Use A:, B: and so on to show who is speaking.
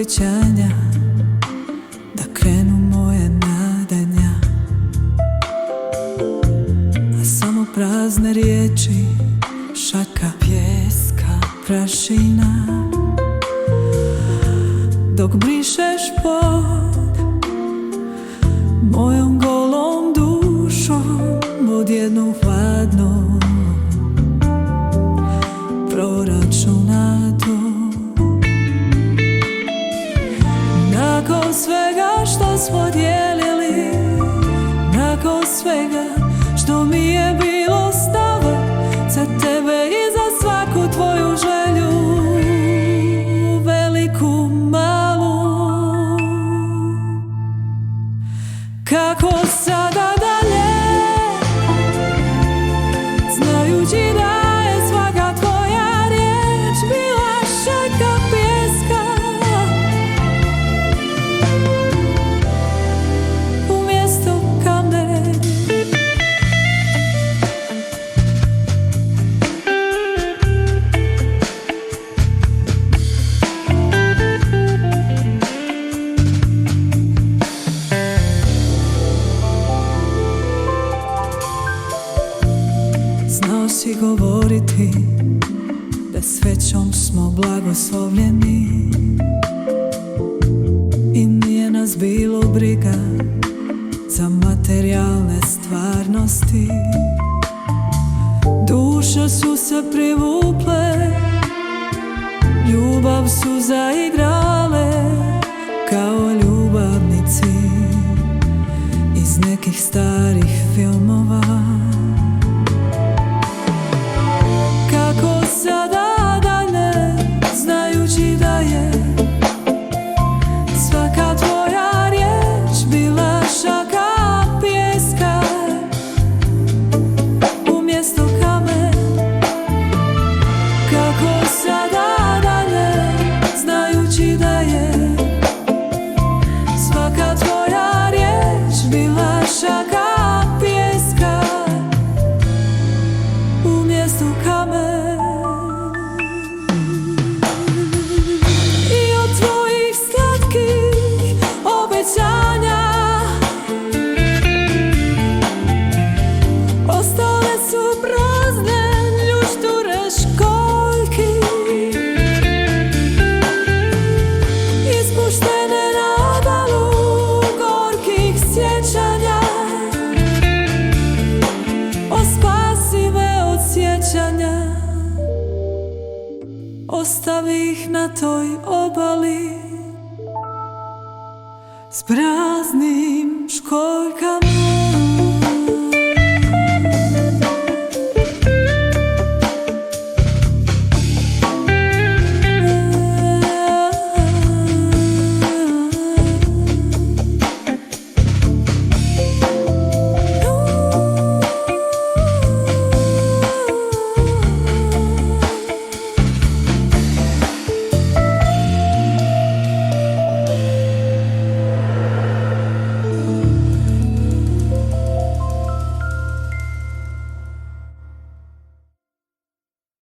A: obećanja, da krenu moje nadanja, a samo prazne riječi, šaka pijeska, prašina. Dok brišeš pod mojom golom dušom, odjednom hladno proračunato. Nakon svega što smo dijelili, nakon svega što mi je bilo stalo, za tebe i za svaku tvoju želju, veliku, malu, kako sada dalje, znajući da je svaka tvoja riječ bila šaka pijeska umjesto kamene. Znao si govoriti da srećom smo blagoslovljeni i nije nas bilo briga za materijalne stvarnosti. Duše su se privukle, ljubav su zaigrale kao ljubavnici iz nekih starih filmova. Kako sada dalje, znajući da je svaka tvoja riječ bila šaka pijeska umjesto kamen. Kako sada dalje, znajući da je svaka tvoja riječ bila šaka pijeska umjesto kamen. I od tvojih slatkih obećanja ostale su prazne ljušture školjki, ispuštene na obalu gorkih sjećanja. Spasi me od sjećanja, ostavi ih na toj obali s praznim školjkama.